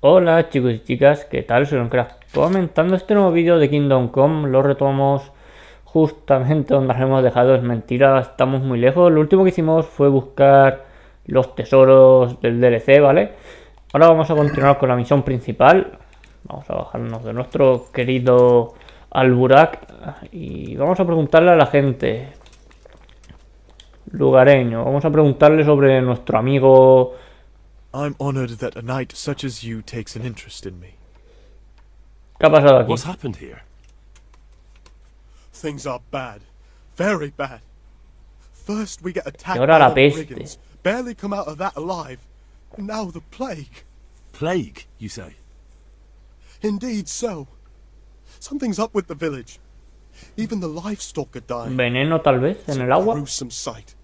Hola chicos y chicas, ¿qué tal? Soy Minecraft. Comentando este nuevo vídeo de Kingdom Come, lo retomamos justamente donde nos hemos dejado. Es mentira, estamos muy lejos. Lo último que hicimos fue buscar los tesoros del DLC, ¿vale? Ahora vamos a continuar con la misión principal. Vamos a bajarnos de nuestro querido Alburak y vamos a preguntarle a la gente lugareño. Vamos a preguntarle sobre nuestro amigo. I'm honored that a knight such as you takes an interest in me. ¿Qué ha pasado aquí? What's happened here? Things are bad. Very bad. First we get attacked Y ahora by la the peste. brigands. Barely come out of that alive. And now the plague. Plague, you say? Indeed so. Something's up with the village. Even the livestock are dying. Veneno tal vez It's en a el agua. gruesome sight.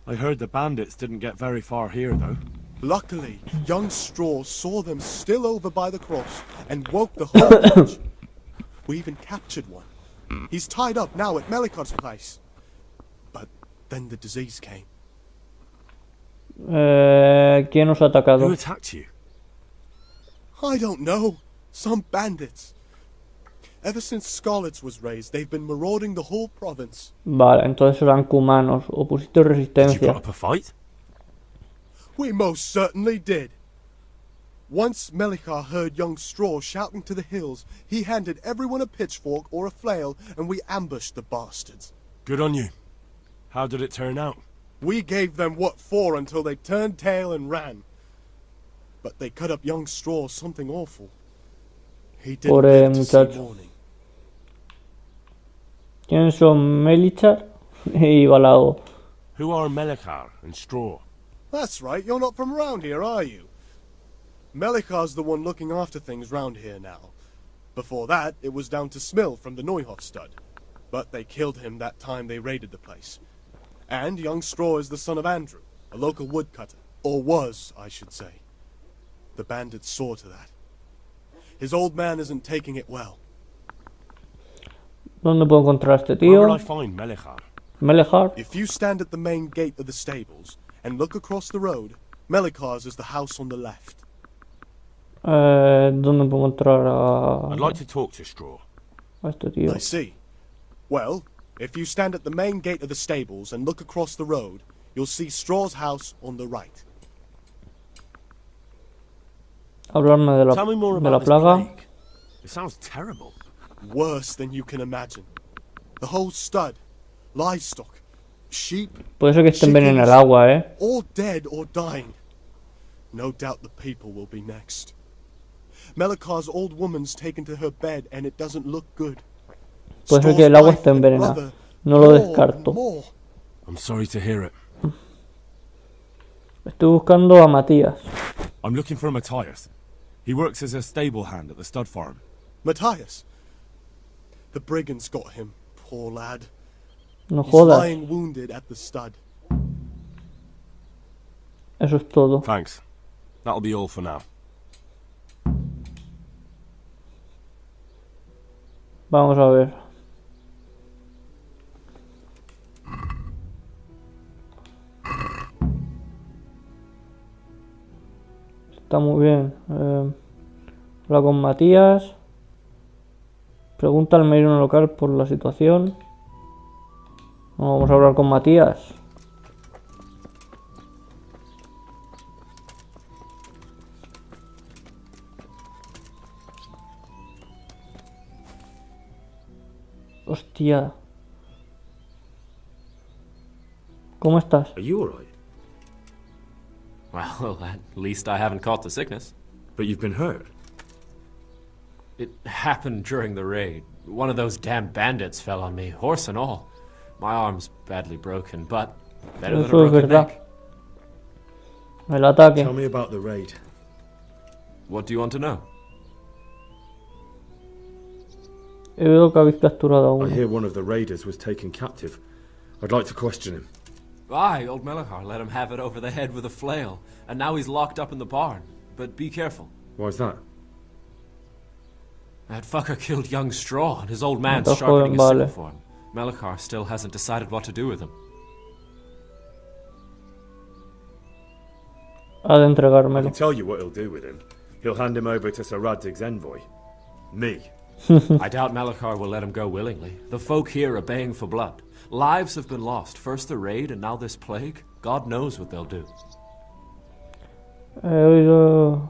I heard the bandits didn't get very far here, though. Luckily, young Straw saw them still over by the cross and woke the whole village. We even captured one. He's tied up now at Melikon's place. But then the disease came. ¿Quién nos ha atacado? Who attacked you? I don't know. Some bandits. Ever since Scarlet's was raised, they've been marauding the whole province. Vale, entonces eran cumanos. Opusiste Did you resistencia. put up a fight? We most certainly did. Once Melikar heard young Straw shouting to the hills, he handed everyone a pitchfork or a flail, and we ambushed the bastards. Good on you. How did it turn out? We gave them what for until they turned tail and ran. But they cut up young Straw something awful. He didn't Pobre live to see muchacho. morning. ¿Quiénes son Melichar y Balao? Who are Melikar and Straw? That's right, you're not from around here, are you? Melikar's the one looking after things round here now. Before that, it was down to Smill from the Neuhof stud. But they killed him that time they raided the place. And young Straw is the son of Andrew, a local woodcutter. Or was, I should say. The bandits saw to that. His old man isn't taking it well. ¿Dónde puedo encontrar a este Where tío? would I find Melikar? Melechar. If you stand at the main gate of the stables and look across the road, Melikar's is the house on the left. ¿Dónde puedo encontrar I'd like to talk to Straw. a este tío? I see. Well, if you stand at the main gate of the stables and look across the road, you'll see Straw's house on the right. Hablarme de Tell me more la about this plaga. plague. It sounds terrible. Worse than you can imagine. The whole stud, livestock, sheep, Puede ser que estén en el chickens, agua, all dead or dying. No doubt the people will be next. Melikar's old woman's taken to her bed and it doesn't look good. Puede ser Straw's que el agua wife esté and envenenada. brother, No lo more and descarto. more. I'm sorry to hear it. Estoy buscando a Matías. I'm looking for Matthias. He works as a stable hand at the stud farm. Matthias. The brigands got him, poor lad. No He's jodas. lying wounded at the stud. Eso es todo. Thanks. That'll be all for now. Vamos a ver. Está muy bien. Habla con Matías. Pregunta al marino local por la situación. No, vamos a hablar con Matías. Hostia. ¿Cómo estás? Are you alright? Well, at least I haven't caught the sickness. But you've been hurt. It happened during the raid. One of those damn bandits fell on me, horse and all. My arm's badly broken, but better than a Eso es broken verdad. neck. El ataque. Tell me about the raid. What do you want to know? He oído que habéis capturado a I uno. hear one of the raiders was taken captive. I'd like to question him. Aye, old Melikar let him have it over the head with a flail, and now he's locked up in the barn. But be careful. Why's that? That fucker killed young Straw, and his old man's Está sharpening joven, his vale. sickle for him. Melikar still hasn't decided what to do with him. ha de I entregármelo. can tell you what he'll do with him. He'll hand him over to Sir Raddig's envoy. Me. I doubt Malachar will let him go willingly. The folk here are baying for blood. Lives have been lost. First the raid and now this plague. God knows what they'll do. He oído...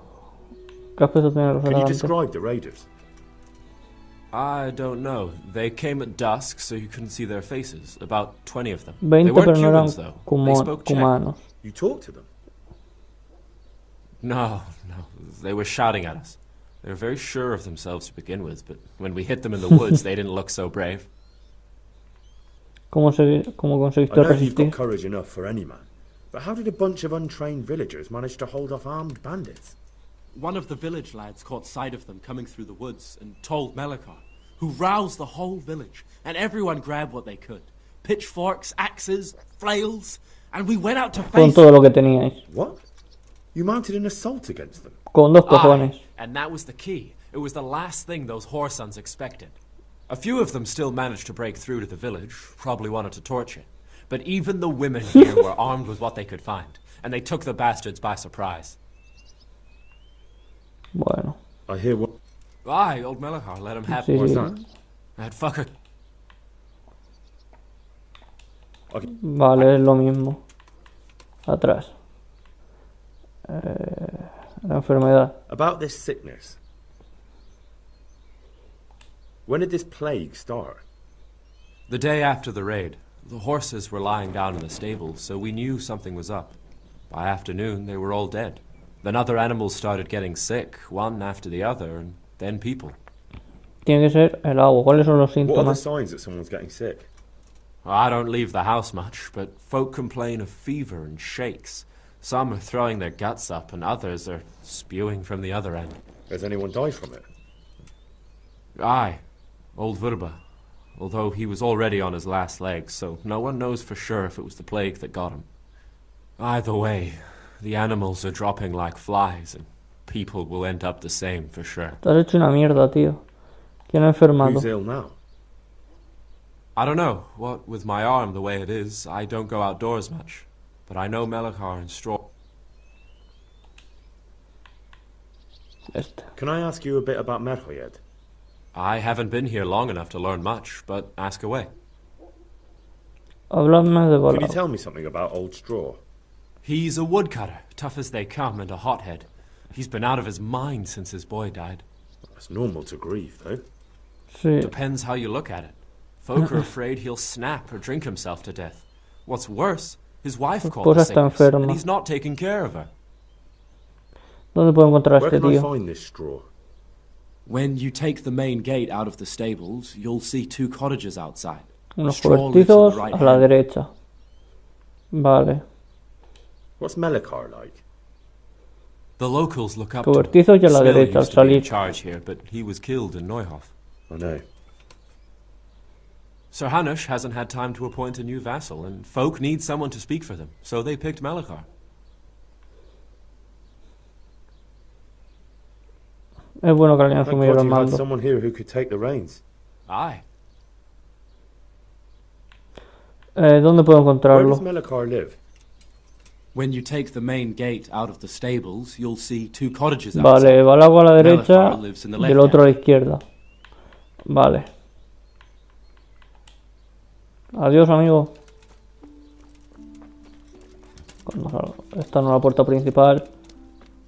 ¿Qué aspecto tienen los Can you elegantes? describe the raiders? I don't know. They came at dusk, so you couldn't see their faces. About 20 of them. 20, They weren't pero no eran humans, though. They spoke Czech. cumanos. You talked to them? No. They were shouting at us. They were very sure of themselves to begin with, but when we hit them in the woods, they didn't look so brave. ¿Cómo I conseguiste know you've got resistir? courage enough for any man, but how did a bunch of untrained villagers manage to hold off armed bandits? One of the village lads caught sight of them coming through the woods and told Malachar, who roused the whole village, and everyone grabbed what they could. Pitchforks, axes, flails, and we went out to Con face todo lo que teníais. What? You mounted an assault against them? Con dos cojones. Aye, and that was the key. It was the last thing those whoresons expected. A few of them still managed to break through to the village, probably wanted to torch it. But even the women here were armed with what they could find, and they took the bastards by surprise. Bueno. I hear what... Aye, old Malachar let him have Sí, What's sí. that? that fucker. Vale, es lo mismo. Atrás. La enfermedad. About this sickness. When did this plague start? The day after the raid, the horses were lying down in the stable, so we knew something was up. By afternoon, they were all dead. Then other animals started getting sick, one after the other, and then people. Tiene que ser el agua. ¿Cuáles son los What are the síntomas? signs that someone's getting sick? I don't leave the house much, but folk complain of fever and shakes. Some are throwing their guts up, and others are spewing from the other end. Has anyone died from it? Aye, old Verba. Although he was already on his last legs, so no one knows for sure if it was the plague that got him. Either way, the animals are dropping like flies, and people will end up the same for sure. Te has hecho una mierda, tío. ¿Quién ha enfermado? Who's ill now? I don't know. What with my arm the way it is, I don't go outdoors much. But I know Malachar and Straw. Este. Can I ask you a bit about Merhoyed? I haven't been here long enough to learn much, but ask away. Háblame de Can you volado. tell me something about Old Straw? He's a woodcutter, tough as they come, and a hothead. He's been out of his mind since his boy died. That's normal to grieve, though. Sí. Depends how you look at it. Folk are afraid he'll snap or drink himself to death. What's worse, his wife caught the esposa está sickness, and enferma. he's not taking care of her. ¿Dónde puedo encontrar a Where este can I tío? find this straw? When you take the main gate out of the stables, you'll see 2 cottages outside. Unos Straw lives on cobertizos the right a la hand. derecha. Vale. What's Malachar like? The locals look up to him. Cobertizos y a la Smill derecha al used to be in salir. charge here, but he was killed in Neuhof. I know. Sir Hanush hasn't had time to appoint a new vassal, and folk need someone to speak for them, so they picked Malachar. Es bueno que le hayan Thank sumido God el you had mando. someone here who could take the reins. Aye. ¿Dónde puedo Where encontrarlo? does Malachar live? When you take the main gate out of the stables, you'll see 2 cottages outside. Vale, va el agua a la derecha Malachar lives in the y left el otro a la hand. izquierda. Vale. Adiós, amigo. Cuando salga. Esta no es la puerta principal.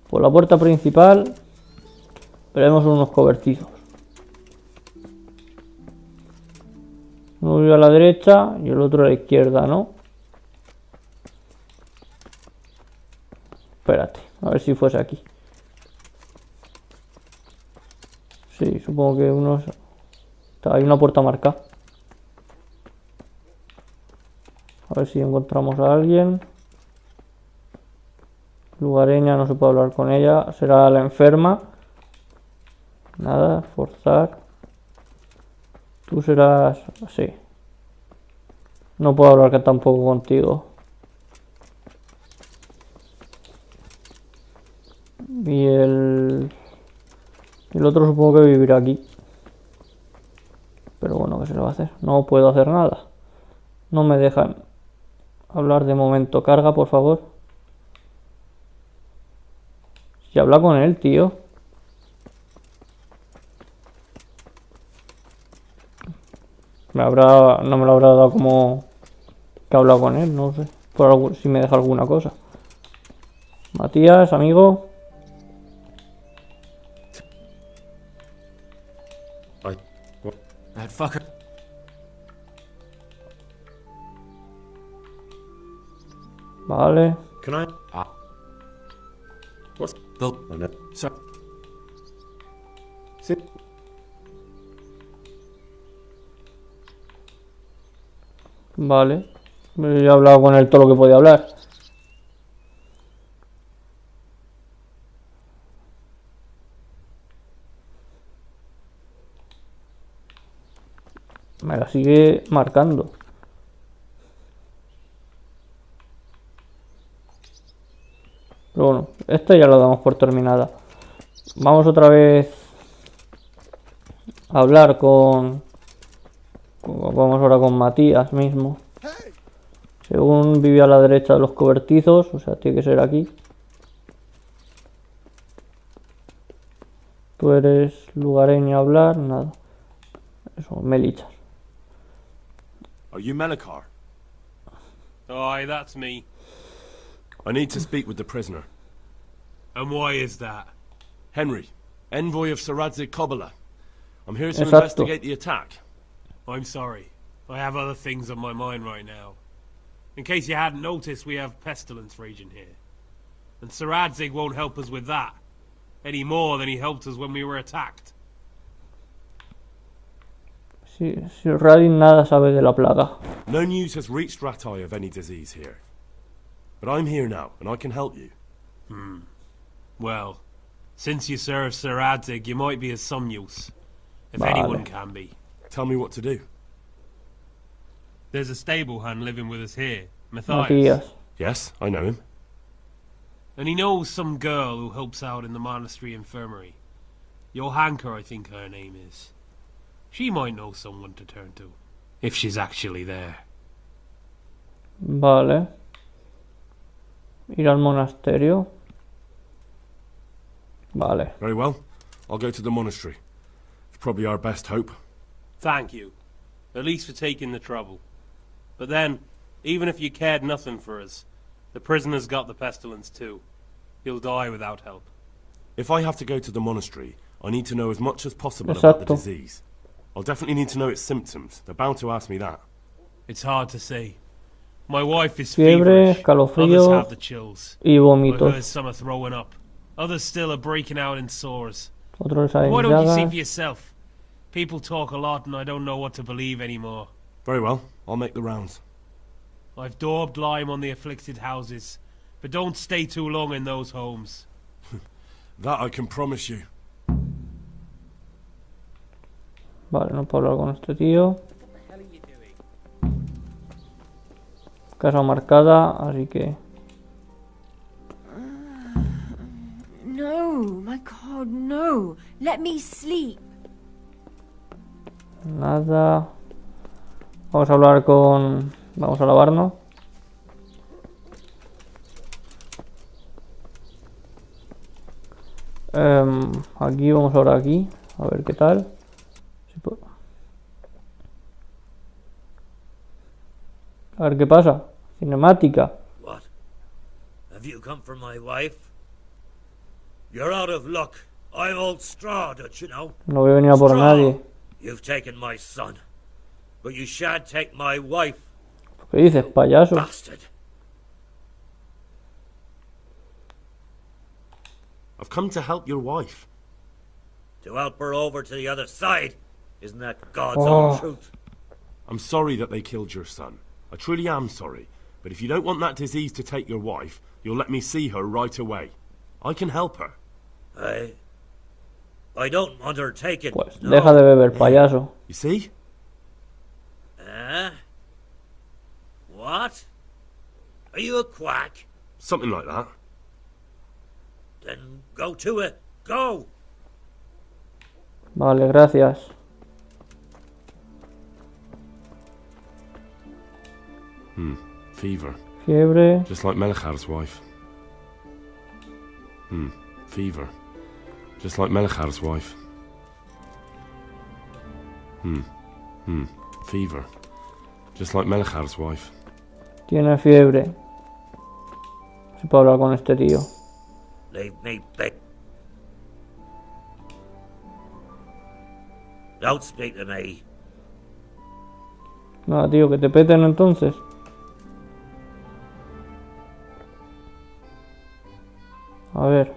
Por la puerta principal veremos unos cobertizos. Uno a la derecha y el otro a la izquierda, ¿no? Espérate, a ver si fuese aquí. Sí, supongo que unos... Hay una puerta marcada. A ver si encontramos a alguien. Lugareña, no se puede hablar con ella. Será la enferma. Nada, forzar. Tú serás... Sí. No puedo hablar que tampoco contigo. Y el otro supongo que vivirá aquí. Pero bueno, ¿qué se le va a hacer? No puedo hacer nada. No me dejan hablar de momento. Carga, por favor. Y habla con él, tío. No me lo habrá dado como que ha hablado con él, no sé. Si me deja alguna cosa. Matías, amigo. That fucker. Vale. Can I? What's The... oh, no. Sir. Sit. Vale. Ya he hablado con él todo lo que podía hablar. Me la sigue marcando. Pero bueno, esta ya la damos por terminada. Vamos otra vez a hablar vamos ahora con Matías mismo. Según vive a la derecha de los cobertizos, o sea, tiene que ser aquí. Tú eres lugareño a hablar, nada. Eso, Melichas. Are you Melikar? Aye, that's me. I need to speak with the prisoner. And why is that? Henry, envoy of Saradze Kobala. I'm here to Exacto. investigate the attack. I'm sorry. I have other things on my mind right now. In case you hadn't noticed, we have pestilence raging here. And Saradzig won't help us with that. Any more than he helped us when we were attacked. Si Radin nada sabe de la plaga. No news has reached Ratai of any disease here. But I'm here now, and I can help you. Well, since you serve Saradzig, you might be of some use. If Vale. anyone can be. Tell me what to do. There's a stable hand living with us here, Matthias. Matías. Yes, I know him. And he knows some girl who helps out in the monastery infirmary. Johanka, I think her name is. She might know someone to turn to, if she's actually there. Vale. Ir al monasterio. Vale. Very well. I'll go to the monastery. It's probably our best hope. Thank you. At least for taking the trouble. But then, even if you cared nothing for us, the prisoner's got the pestilence too. He'll die without help. If I have to go to the monastery, I need to know as much as possible about the Exacto. disease. I'll definitely need to know its symptoms. They're bound to ask me that. It's hard to say. My wife is Fiebre, feverish. Others escalofríos have the chills. y I heard vómitos. some are throwing up. Others still are breaking out in sores. Otros salen Why don't you see llagas. for yourself? People talk a lot and I don't know what to believe anymore. Very well. I'll make the rounds. I've daubed lime on the afflicted houses, but don't stay too long in those homes. That I can promise you. Vale, no puedo hablar con este tío. Casa marcada, así que... No, my God, no. Let me sleep. Nada. Vamos a hablar con... Vamos a lavarnos. Aquí, vamos ahora aquí. A ver qué tal. Si puedo. A ver qué pasa. Cinemática. What? Have you come for my wife? You're out of luck. I'm old straw, don't you know? No voy a venir a por nadie. You've taken my son. But you shan't take my wife, ¿Qué dices, payaso? bastard. I've come to help your wife. To help her over to the other side. Isn't that God's Oh. own truth? I'm sorry that they killed your son. I truly am sorry. But if you don't want that disease to take your wife, you'll let me see her right away. I can help her. I don't want her taken. Pues no. deja de beber, payaso. You see? What? Are you a quack? Something like that. Then go to it. Go! Vale, gracias. Fever. Fiebre. Just like Melichar's wife. Fever. Just like Melichar's wife. Fever. Just like Melichar's wife. Tiene fiebre. Se puede hablar con este tío. Leave me be. Don't speak to me. Nada, tío, que te peten entonces. A ver.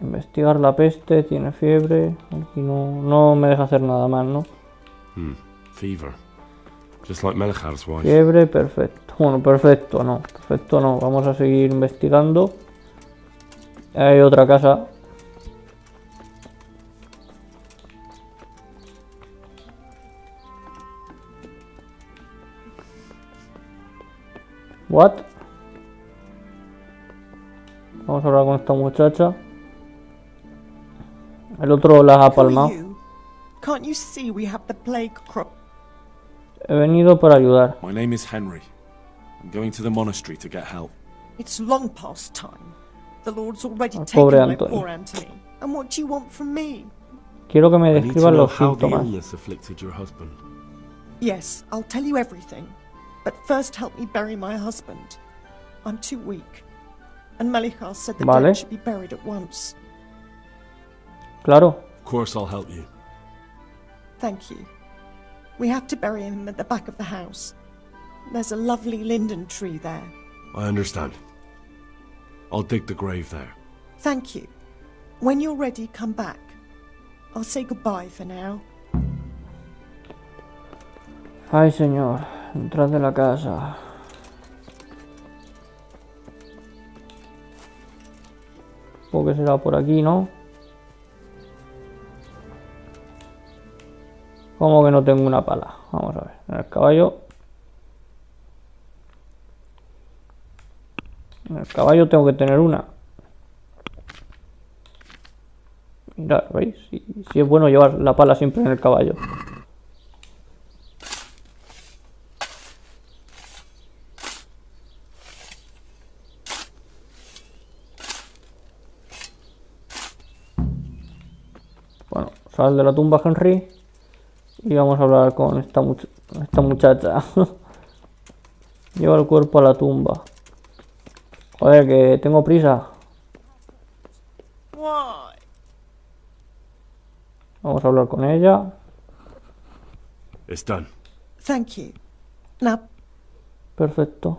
Investigar la peste, tiene fiebre. Aquí no me deja hacer nada más, ¿no? Fever. Just like Melichar's wife. Fiebre, perfecto. Bueno, perfecto no. Perfecto no. Vamos a seguir investigando. Hay otra casa. What? Vamos a hablar con esta muchacha. El otro las ha palmado. Can't you see we have the plague crop? He venido para ayudar. My name is Henry. I'm going to the monastery to get help. It's long past time. The Lord's already Pobre taken my Anthony. poor Anthony. And what do you want from me? Quiero que me I need to describan know los how the síntomas. illness afflicted your husband. Yes, I'll tell you everything. But first help me bury my husband. I'm too weak. And Melichar said the Vale. dead should be buried at once. Claro. Of course I'll help you. Thank you. We have to bury him at the back of the house. There's a lovely linden tree there. I understand. I'll dig the grave there. Thank you. When you're ready, come back. I'll say goodbye for now. Ay, señor. Entrad de la casa. Supongo que será por aquí, ¿no? ¿Cómo que no tengo una pala? Vamos a ver. En el caballo. En el caballo tengo que tener una. Mirad, ¿veis? Si es bueno llevar la pala siempre en el caballo. Bueno, sal de la tumba, Henry. Y vamos a hablar con esta muchacha. Lleva el cuerpo a la tumba. Joder, que tengo prisa. Why? Vamos a hablar con ella. It's done. Thank you. Now, Perfecto.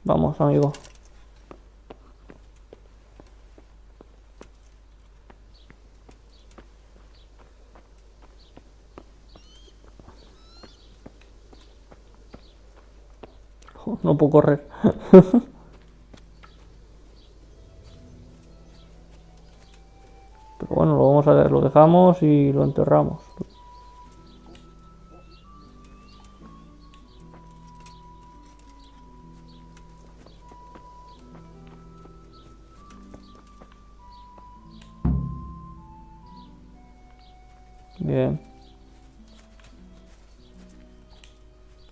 Vamos, amigo. No puedo correr. Pero bueno, lo vamos a ver, lo dejamos y lo enterramos. Bien.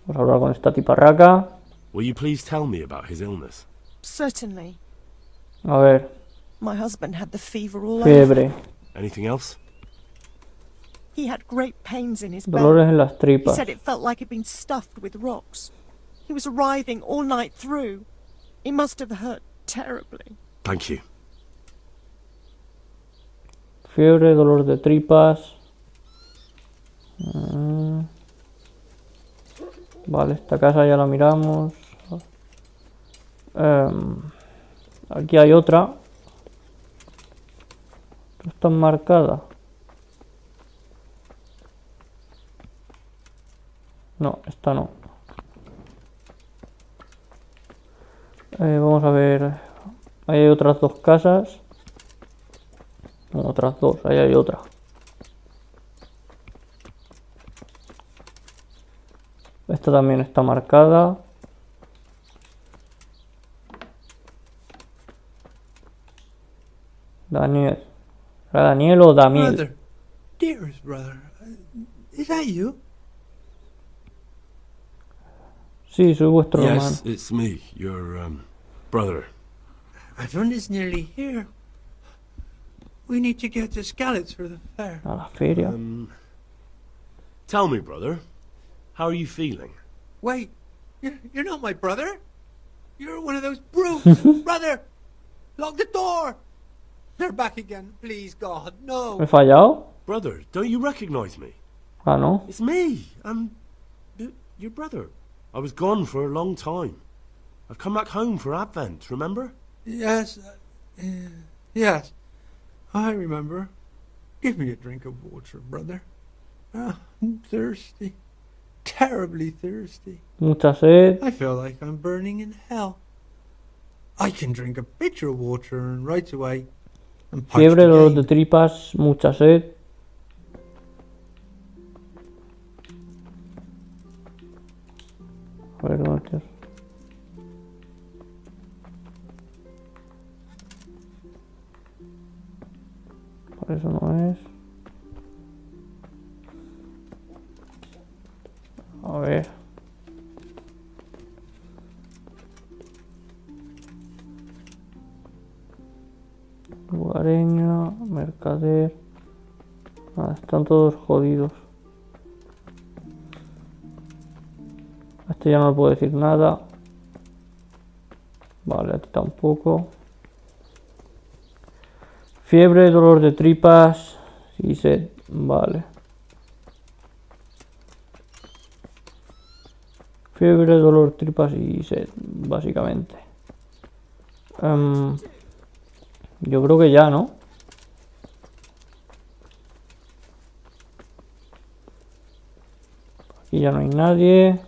Vamos a hablar con esta tiparraca. Will you please tell me about his illness? certainly. A ver, My husband had the fever all over. fiebre, Anything else? He had great pains in his belly. dolores en las He tripas. said it felt like it'd been stuffed with rocks. He was writhing all night through. It must have hurt terribly. Thank you. Fiebre, dolor de tripas. Mm. Vale, esta casa ya la miramos. Aquí hay otra. No está marcada. No, esta no. Vamos a ver. Ahí hay otras dos casas. No, otras dos, ahí hay otra. Esta también está marcada. Daniel. ¿Era Daniel o Damiel? Brother, dearest brother, is that you? Sí, soy vuestro hermano. Yes, it's me, your, brother. Everyone is nearly here. We need to get to Skalitz for the fair. A la feria. Tell me, brother, how are you feeling? Wait, you're not my brother? You're one of those brutes! Brother! Lock the door! They're back again, please, God, no! ¿Me he fallado? Brother, don't you recognize me? Ah, no. It's me. I'm your brother. I was gone for a long time. I've come back home for Advent, remember? Yes, yes, I remember. Give me a drink of water, brother. I'm thirsty. Terribly thirsty. Mucha sed. I feel like I'm burning in hell. I can drink a pitcher of water and right away I'm parched Fiebre, dolor de again. tripas, mucha sed. A ver, ¿dónde estás? Por eso no es. A ver. Lugareña, mercader. Ah, están todos jodidos. A este ya no le puedo decir nada. Vale, a ti tampoco. Fiebre, dolor de tripas y sed. Vale. Fiebre, dolor, tripas y sed, básicamente. Yo creo que ya, ¿no? Aquí ya no hay nadie.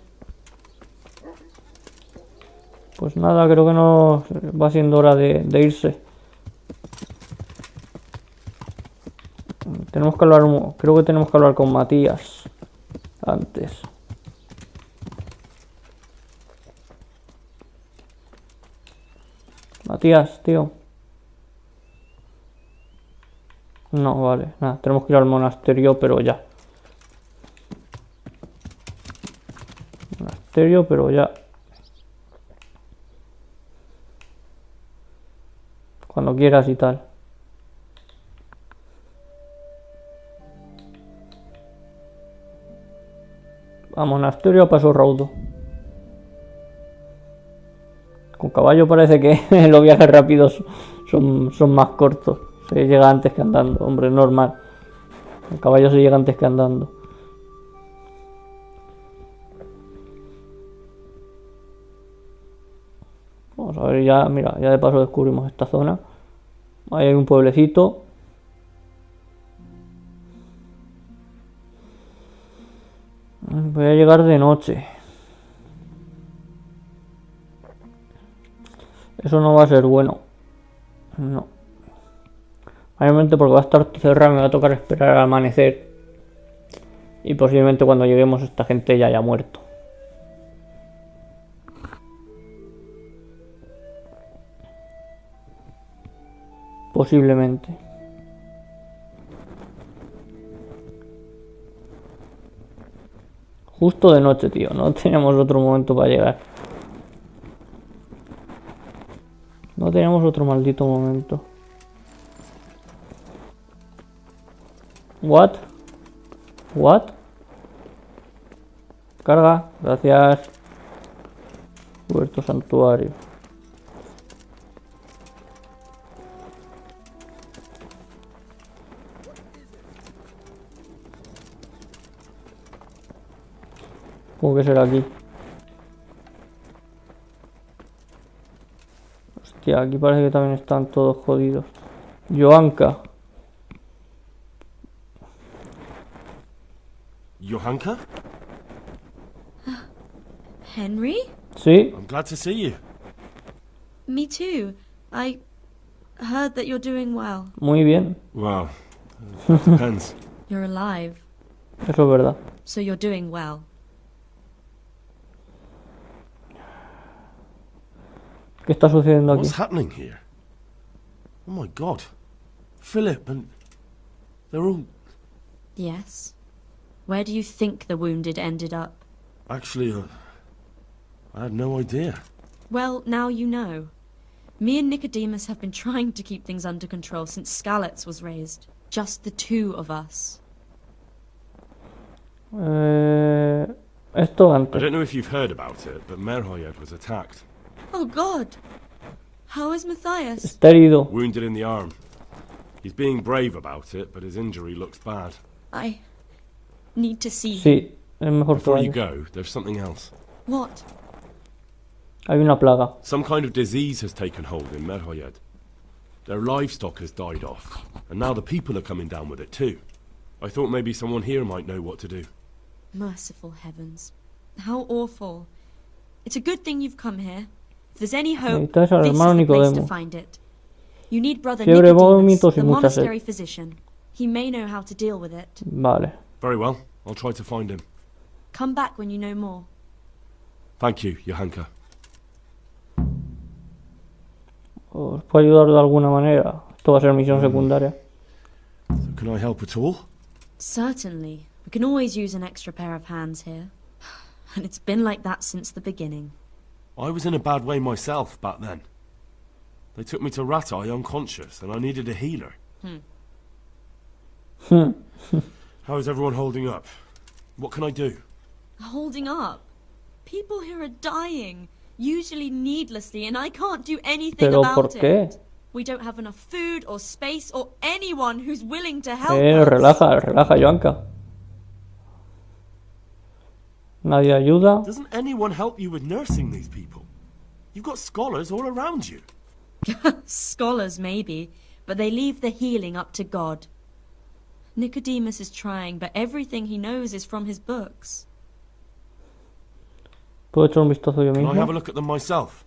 Pues nada, creo que no va siendo hora de irse. Tenemos que hablar, creo que tenemos que hablar con Matías antes. Matías, tío. No, vale, nada, tenemos que ir al monasterio, pero ya. Monasterio, pero ya. Cuando quieras y tal. A monasterio a paso raudo. Con caballo parece que los viajes rápidos son más cortos. Se llega antes que andando, hombre, normal. Con caballo se llega antes que andando. Vamos a ver, ya, mira, ya de paso descubrimos esta zona. Ahí hay un pueblecito. Voy a llegar de noche. Eso no va a ser bueno. No. Mayormente porque va a estar cerrado, me va a tocar esperar al amanecer. Y posiblemente cuando lleguemos esta gente ya haya muerto. Posiblemente. Justo de noche, tío. No teníamos otro momento para llegar. No teníamos otro maldito momento. What? What? Carga. Gracias. Puerto Santuario. ¿Cómo que será aquí? Hostia, aquí parece que también están todos jodidos. Joanka. Johanka? Henry? Sí. I'm glad to see you. Me too. I heard that you're doing well. Muy bien. Well, it depends. You're alive, Eso es verdad. so you're doing well. ¿Qué está sucediendo aquí? What's happening here? Oh my god. Philip and... they're all... Yes. Where do you think the wounded ended up? Actually, I had no idea. Well, now you know. Me and Nicodemus have been trying to keep things under control since Skalitz was raised. Just the two of us. Esto antes. I don't know if you've heard about it, but Merhoyed was attacked. Oh, God. How is Matthias? Está herido. Wounded in the arm. He's being brave about it, but his injury looks bad. I need to see him. Sí, es mejor que Before you vaya. go, there's something else. What? Hay una plaga. Some kind of disease has taken hold in Merhoyed. Their livestock has died off, and now the people are coming down with it too. I thought maybe someone here might know what to do. Merciful heavens. How awful. It's a good thing you've come here. If there's any hope, Necesitas al this is hermano the place to Nicodemo. find it. You need Brother Fiebre, Nicodemus, vómitos y the mucha sed. monastery physician. He may know how to deal with it. Vale. Very well, I'll try to find him. Come back when you know more. Thank you, Johanka. ¿Os puedo ayudar de alguna manera? Esto va a ser misión secundaria. So can I help at all? Certainly. We can always use an extra pair of hands here. And it's been like that since the beginning. I was in a bad way myself back then. They took me to Ratai unconscious, and I needed a healer. How is everyone holding up? What can I do? Holding up? People here are dying, usually needlessly, and I can't do anything ¿Pero about por qué? it. We don't have enough food or space or anyone who's willing to help us. Relaja, relaja, Joanka. Nadie ayuda. Doesn't anyone help you with nursing these people? You've got scholars all around you. Scholars, maybe, but they leave the healing up to God. Nicodemus is trying, but everything he knows is from his books. ¿Puedo echar un vistazo yo Can I have a mismo? look at them myself?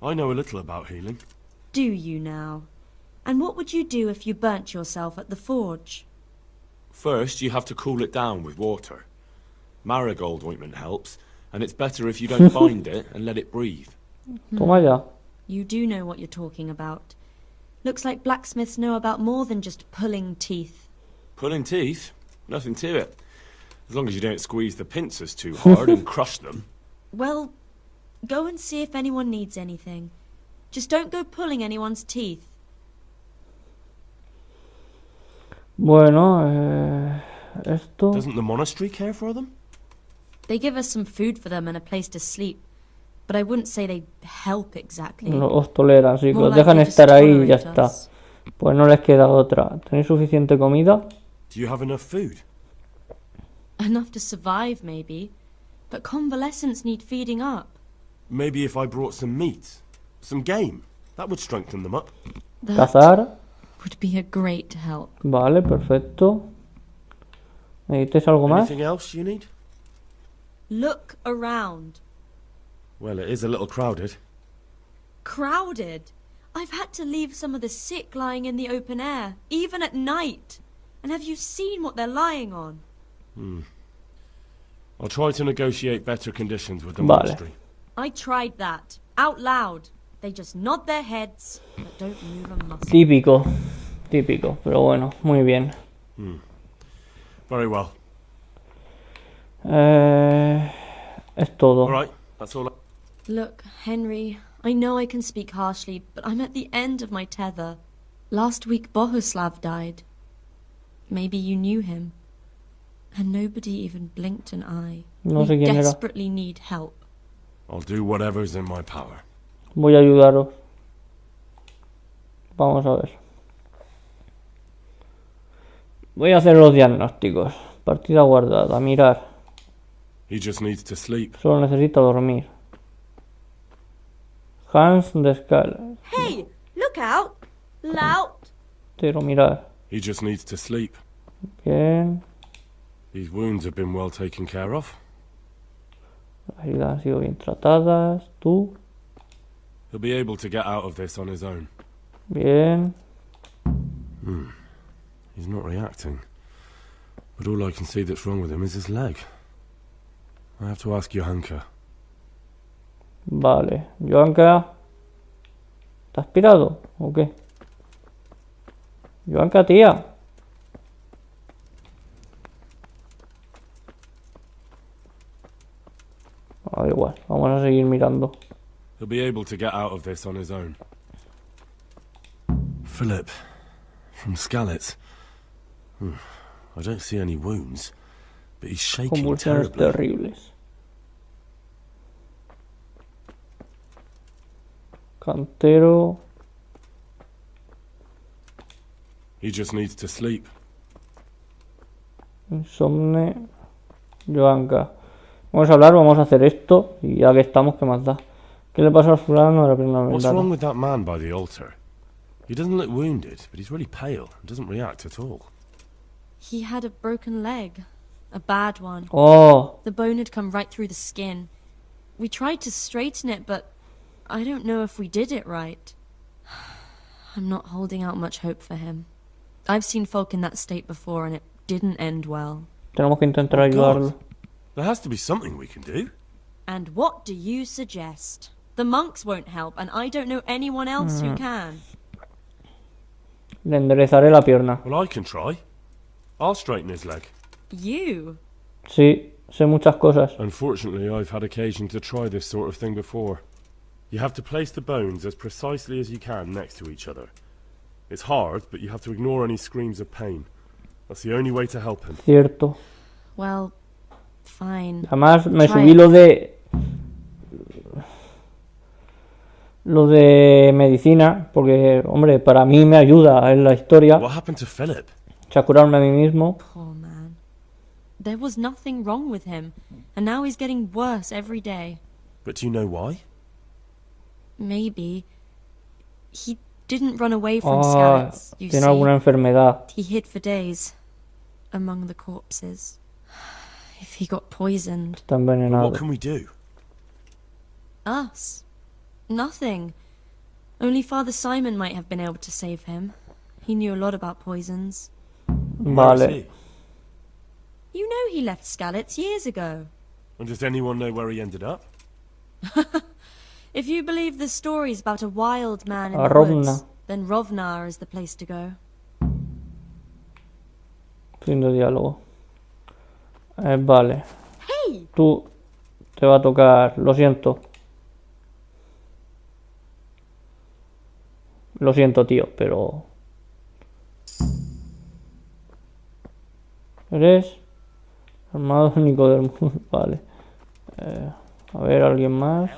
I know a little about healing. Do you now? And what would you do if you burnt yourself at the forge? First, you have to cool it down with water. Marigold ointment helps, and it's better if you don't bind it and let it breathe. Toma ya. You do know what you're talking about. Looks like blacksmiths know about more than just pulling teeth. Pulling teeth? Nothing to it. As long as you don't squeeze the pincers too hard and crush them. Well, go and see if anyone needs anything. Just don't go pulling anyone's teeth. Bueno, esto... Doesn't the monastery care for them? They give us some food for them and a place to sleep. But I wouldn't say they help exactly. No, os toleran, sí, que More os dejan likely just estar ahí y ya tolerate está. us. Pues no les queda otra. ¿Tenéis suficiente comida? Do you have enough food? Enough to survive, maybe. But convalescents need feeding up. Maybe if I brought some meat, some game, that would strengthen them up. That ¿Cazar? would be a great help. Vale, perfecto. ¿Necesitáis algo más? Anything else you need? Look around. Well, it is a little crowded. Crowded. I've had to leave some of the sick lying in the open air, even at night. And have you seen what they're lying on? I'll try to negotiate better conditions with the Vale. monastery. I tried that. Out loud. They just nod their heads, but don't move a muscle. Típico. Típico, pero bueno, muy bien. Very well. Es todo. All right, that's all. Look, Henry, I know I can speak harshly, but I'm at the end of my tether. Last week Bohuslav died. Maybe you knew him. And nobody even blinked an eye. No sé We quién era. desperately need help. I'll do whatever's in my power. Voy a ayudaros. Vamos a ver. Voy a hacer los diagnósticos. Partida guardada. Mirar. He just needs to sleep. Solo necesita dormir. Hans Descal. Hey, look out! Lout! Quiero mirar. He just needs to sleep. Bien. These wounds have been well taken care of. Las heridas han sido bien tratadas. Tú. He'll be able to get out of this on his own. Bien. He's not reacting. But all I can see that's wrong with him is his leg. I have to ask Johanka. Vale. Joanka. ¿Te has pirado? ¿O qué? Joanka, tía. Da igual, vamos a seguir mirando. He'll be able to get out of this on his own. Philip, from Skalitz. I don't see any wounds, but he's shaking Convulsiones terribly. terribles. Cantero. He just needs to sleep. Insomne. Joanka. Vamos a hablar, vamos a hacer esto. Y ya que estamos, ¿qué más da? ¿Qué le pasa al fulano de la primera What's ventana? wrong with that man by the altar? He doesn't look wounded, but he's really pale and doesn't react at all. He had a broken leg. A bad one. Oh, The bone had come right through the skin. We tried to straighten it, but I don't know if we did it right. I'm not holding out much hope for him. I've seen folk in that state before, and it didn't end well. tenemos que intentar Oh, ayudarlo. God. There has to be something we can do. And what do you suggest? The monks won't help, and I don't know anyone else who can. Le enderezaré la pierna. Well, I can try. I'll straighten his leg. You? Sí, sé muchas cosas. Unfortunately, I've had occasion to try this sort of thing before. You have to place the bones as precisely as you can next to each other. It's hard, but you have to ignore any screams of pain. That's the only way to help him. Cierto. Well, fine. Además, me Try subí it. lo de medicina, porque, hombre, para mí me ayuda en la historia. What happened to Philip? O sea, curarme a mí mismo. Poor man. There was nothing wrong with him, and now he's getting worse every day. But do you know why? Maybe. He didn't run away from Ah, Skalitz, you tiene see. alguna enfermedad. He hid for days among the corpses. If he got poisoned. Está envenenado. What can we do? Us? Nothing. Only Father Simon might have been able to save him. He knew a lot about poisons. Where is Vale. he? You know he left Skalitz years ago. And does anyone know where he ended up? If you believe the stories about a wild man in A the Rovna. woods, then Rovnar is the place to go. Fin de diálogo. Vale. Hey! Tú te va a tocar. Lo siento. Lo siento, tío, pero... ¿Eres? Armado único del mundo. Vale. A ver, ¿alguien más?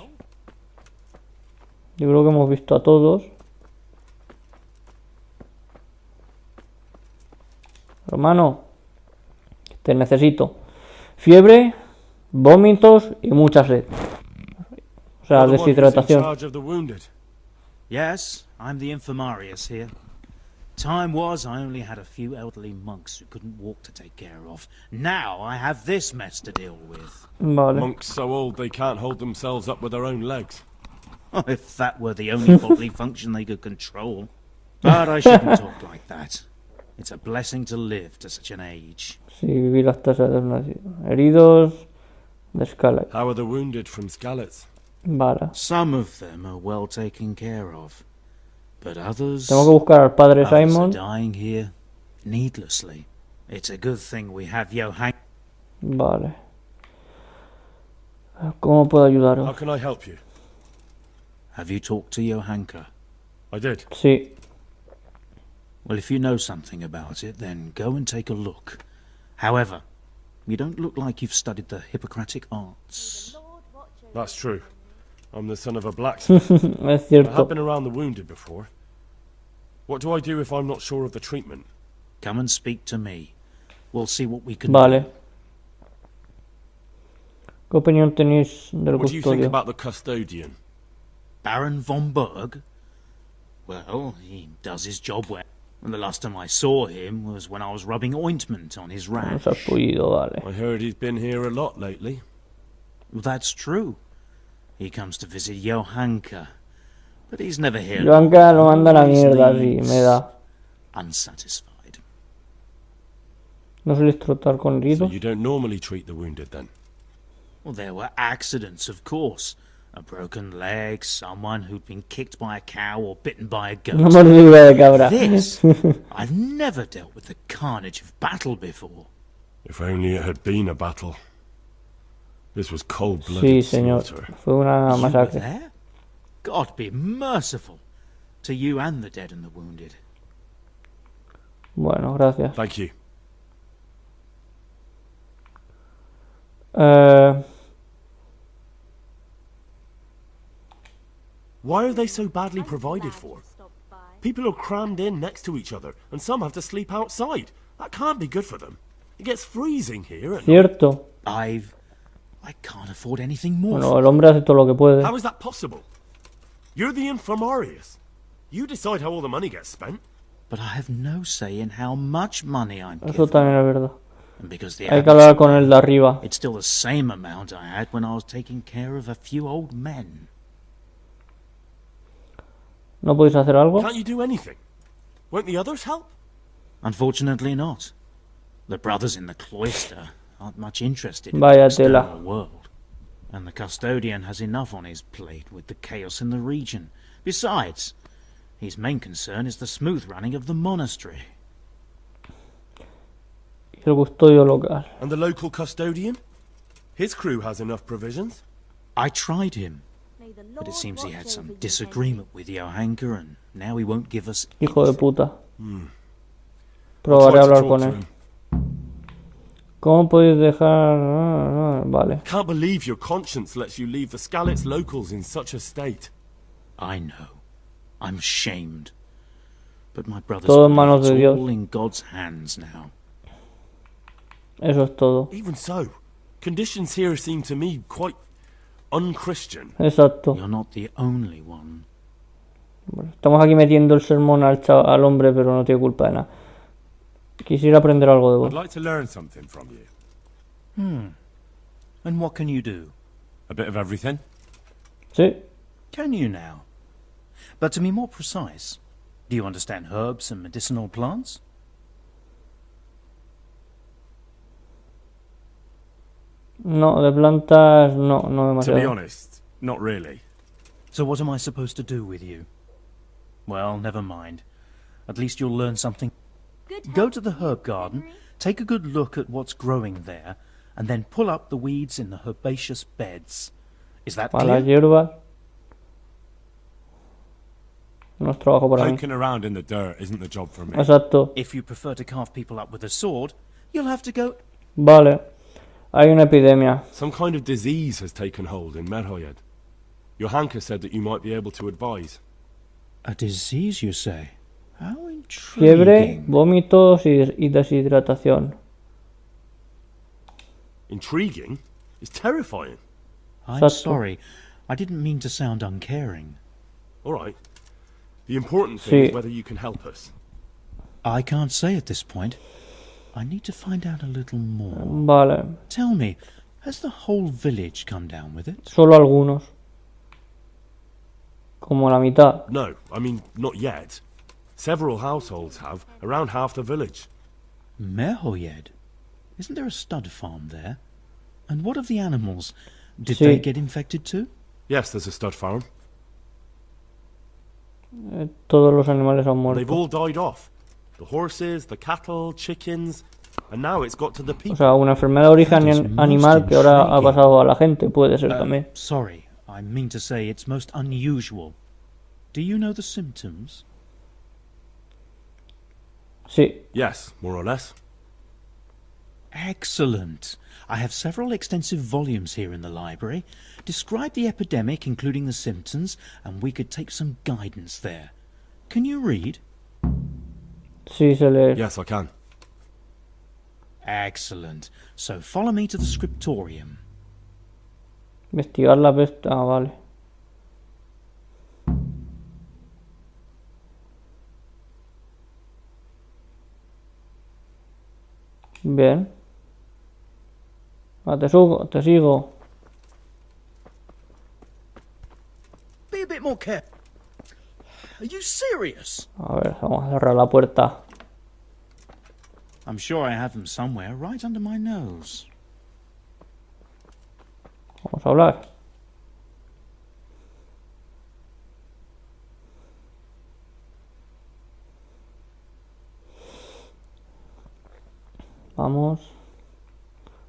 Yo creo que hemos visto a todos. Hermano, te necesito. Fiebre, vómitos y mucha sed. O sea, You're the one who's in deshidratación. charge of the wounded. Yes, I'm the infirmarius here. Time was I only had a few elderly monks who couldn't walk to take care of. Now I have this mess to deal with. Vale. Monks so old they can't hold themselves up with their own legs. If that were the only bodily function they could control. But I shouldn't talk like that. It's a blessing to live to such an age. Sí, vivir hasta esa edad nacido. Heridos de Skalitz. How are the wounded from Skalitz? Vale. Some of them are well taken care of. But others... Tengo que buscar al padre others are Simon. dying here needlessly. It's a good thing we have Johann... Vale. ¿Cómo puedo How ayudaros? can I help you? Have you talked to Johanka? I did. Sí. Well, if you know something about it, then go and take a look. However, you don't look like you've studied the Hippocratic arts. That's true. I'm the son of a blacksmith. Es I have cierto. been around the wounded before. What do I do if I'm not sure of the treatment? Come and speak to me. We'll see what we can Vale. do. ¿Qué opinión tenéis del What do you think custodio? about the custodian? Baron von Berg? Well, he does his job well. And the last time I saw him was when I was rubbing ointment on his No rash. se ha podido, vale. I heard he's been here a lot lately. Well, that's true. He comes to visit Johanka. But he's never here. Johanka lo manda a la Always mierda, sí, leaves me da. unsatisfied. No sueles tratar con So heridos. you don't normally treat the wounded then? Well, there were accidents, of course. A broken leg, someone who'd been kicked by a cow or bitten by a goat. Una mordida de cabra. This, I've never dealt with the carnage of battle before. If only it had been a battle. This was cold-blooded Sí, señor. slaughter. Fue una You were masacre. there? God be merciful to you and the dead and the wounded. Bueno, gracias. Thank you. Why are they so badly provided for? People are crammed in next to each other, and some have to sleep outside. That can't be good for them. It gets freezing here at night. Cierto. I can't afford anything more. Bueno, el hombre hace todo lo que puede. How is that possible? You're the infirmarius. You decide how all the money gets spent. But I have no say in how much money I'm Eso given. también es verdad. And because the Hay que abbot's hablar con el de arriba. it's still the same amount I had when I was taking care of a few old men. ¿No podéis hacer algo? Can't you do anything? Won't the others help? Unfortunately not. The brothers in the cloister aren't much interested in Vaya the external tela. world. And the custodian has enough on his plate with the chaos in the region. Besides, his main concern is the smooth running of the monastery. Y el custodio local. And the local custodian? His crew has enough provisions. I tried him, but it seems he had some disagreement with Johanka, and now he won't give us Hijo de puta. I'll Probaré try a to hablar talk con to él. him. ¿Cómo podéis dejar...? Vale. Can't believe your conscience lets you leave the Skalitz locals in such a state. I know. I'm ashamed. But my brother's Todo en manos de it's Dios. all in God's hands now. Eso es todo. Even so, conditions here seem to me quite unchristian. Exacto. You're not the only one. Bueno, estamos aquí metiendo el sermón al hombre, pero no tiene culpa de nada. Quisiera aprender algo de I'd vos. like to learn something from you. And what can you do? A bit of everything. Sí. Can you now? But to be more precise, do you understand herbs and medicinal plants? No, de plantas no To be demasiado. honest, not really. So what am I supposed to do with you? Well, never mind. At least you'll learn something. Go to the herb garden, take a good look at what's growing there, and then pull up the weeds in the herbaceous beds. Is that Para las clear? hierbas. No es trabajo para mí. Poking around in the dirt isn't the job for me. Exacto. If you prefer to carve people up with a sword, you'll have to go... Vale. Hay una epidemia. Some kind of disease has taken hold in Merhoyed. Johanka said that you might be able to advise. A disease, you say? How Fiebre, intriguing. vómitos y deshidratación. Intriguing? It's terrifying. I'm Exacto. sorry. I didn't mean to sound uncaring. All right. The important thing Sí. is whether you can help us. I can't say at this point. I need to find out a little more. Vale. Tell me, has the whole village come down with it? Solo algunos. Como la mitad. No, I mean, not yet. Several households have, around half the village. Merhoyed? Isn't there a stud farm there? And what of the animals? Did Sí. they get infected too? Yes, there's a stud farm. Todos los animales han They've muerto. all died off. The horses, the cattle, chickens, and now it's got to the O people. sea, una enfermedad de origen animal que ahora ha pasado a la gente. Puede ser también. Sorry, I mean to say it's most unusual. Do you know the symptoms? Sí. Yes, more or less. Excellent. I have several extensive volumes here in the library. Describe the epidemic, including the symptoms, and we could take some guidance there. Can you read? Sí, se lee. Yes, I can. Excellent. So follow me to the scriptorium. Investigar la peste. Ah, vale. Bien. Ah, te sigo. Be a bit more careful. Are you serious? A ver, vamos a cerrar la puerta. I'm sure I have them somewhere, right under my nose. Vamos a hablar. Vamos.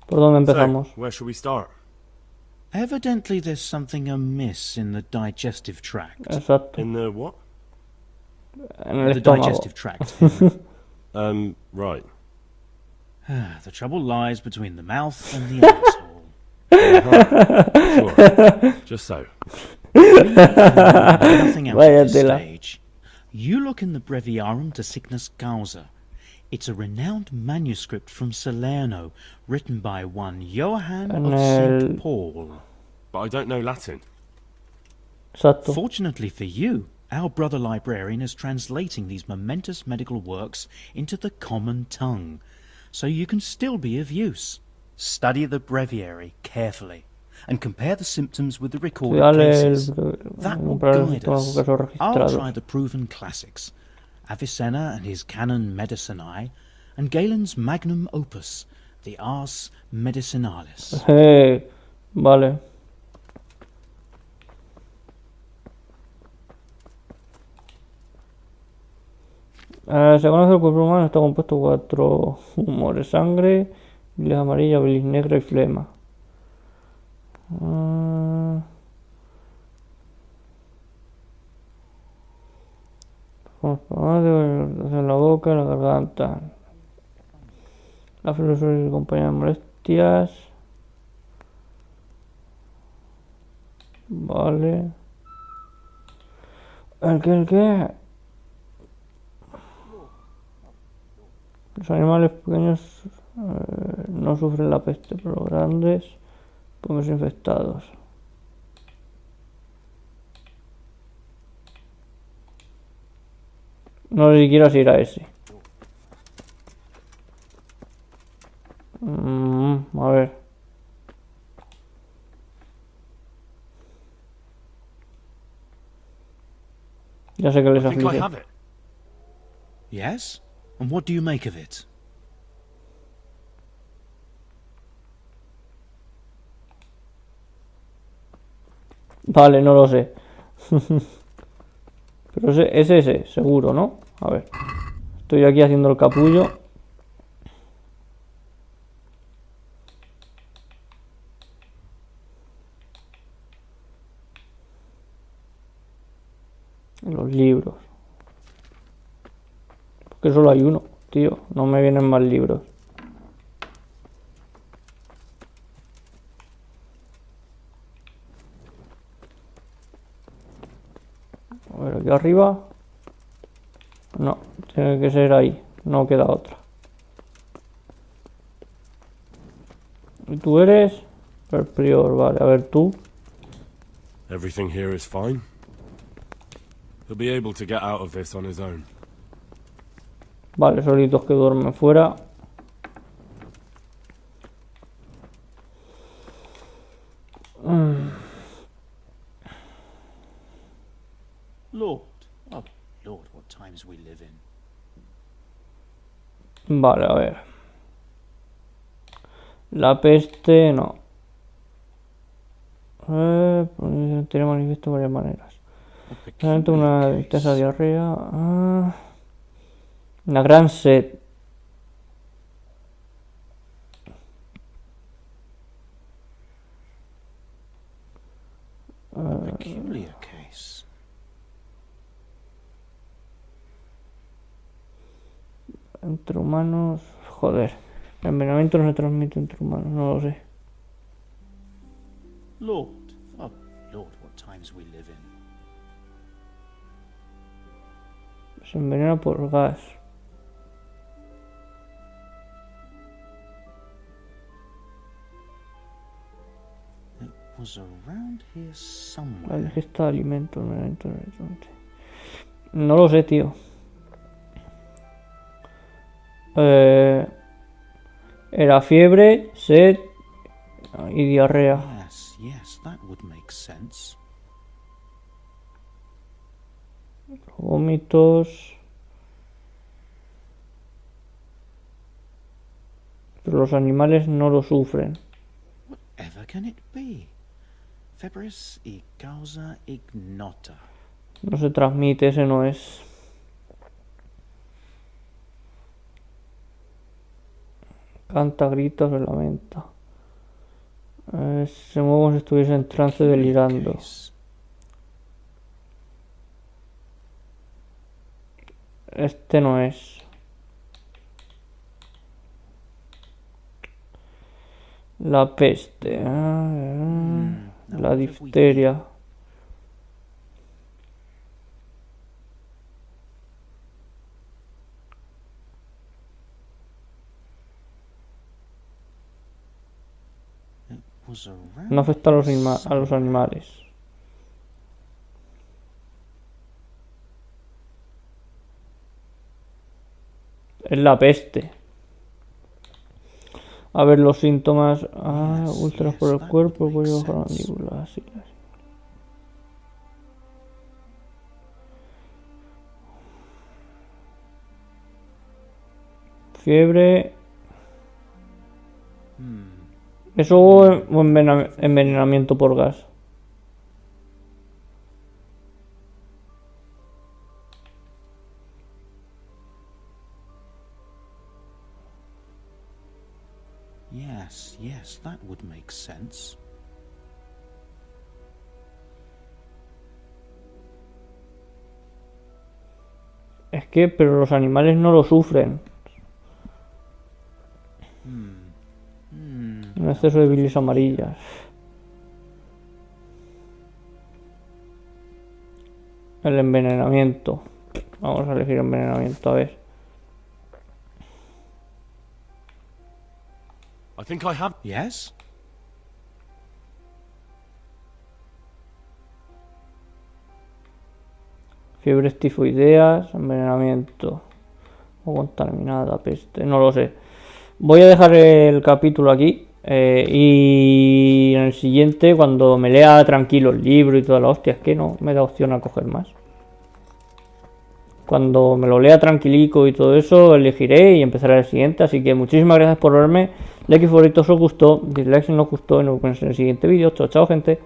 ¿Por dónde empezamos? So, where should we start? Evidently there's something amiss in the digestive tract. Exacto. In the what? En el The estómago. digestive tract. Henry. Right. The trouble lies between the mouth and the asshole. Sure. Just so. Nothing else Vaya at this tela. stage. You look in the Breviarium de Signus Causa. It's a renowned manuscript from Salerno, written by one Johann En of el- St. Paul. But I don't know Latin. Exacto. Fortunately for you, our brother librarian is translating these momentous medical works into the common tongue, so you can still be of use. Study the breviary carefully, and compare the symptoms with the recorded Cuidale cases. el- That will comprar el guide estómago us. que son I'll registrados. try the proven classics, Avicenna and his Canon Medicinae, and Galen's magnum opus, the Ars Medicinalis. Vale. Se conoce el cuerpo humano, está compuesto de 4 humores: sangre, bilis amarilla, bilis negra y flema. En la boca, la garganta. La filosofía y compañía de molestias. Vale. ¿El qué? Los animales pequeños no sufren la peste, pero los grandes pueden ser infectados. No sé si quiero ir a ese. A ver. Ya sé que les I think I aflige. have it. Yes? And what do you make of it? Vale, no lo sé. Pero es ese, seguro, ¿no? A ver. Estoy aquí haciendo el capullo. Los libros. Porque solo hay uno, tío. No me vienen más libros. A ver, aquí arriba. No, tiene que ser ahí. No queda otra. ¿Y tú eres? El prior, vale. A ver, tú. Everything here is fine. He'll be able to get out of this on his own. Vale, solitos que duermen fuera. Lord, oh Lord, what times we live in. Vale, a ver. La peste, no. Tiene manifiesto de varias maneras. Realmente una intensa diarrea. Una gran sed. Peculiar case. Entre humanos. Joder. El envenenamiento no se transmite entre humanos, no lo sé. Lord, oh Lord, what times we live in. Se envenena por gas. It was around here La somewhere. ingesta de alimentos. No lo sé, tío. Era fiebre, sed y diarrea. Yes, that would make sense. Vómitos. Pero los animales no lo sufren. Whatever can it be? Febris y causa ignota. No se transmite, ese no es. Canta, grita, se lamenta. Se mueve como si estuviese en trance delirando. Este no es. La peste. La difteria. No afecta a los animales. Es la peste. A ver los síntomas. Úlceras por el cuerpo, cuello bajo la mandíbula. Así. Fiebre. ¿Eso o envenenamiento por gas? Yes, that would make sense. Es que, pero los animales no lo sufren. Un exceso de bilis amarillas. El envenenamiento. Vamos a elegir envenenamiento, a ver. I think I have. Yes? Fiebres tifoideas, envenenamiento. O contaminada, peste, no lo sé. Voy a dejar el capítulo aquí. Y en el siguiente, cuando me lea tranquilo el libro y toda la hostia, es que no me da opción a coger más. Cuando me lo lea tranquilico y todo eso, elegiré y empezaré el siguiente. Así que muchísimas gracias por verme. Like y favoritos si os gustó, dislike si no os gustó y nos vemos en el siguiente vídeo. Chao, chao, gente.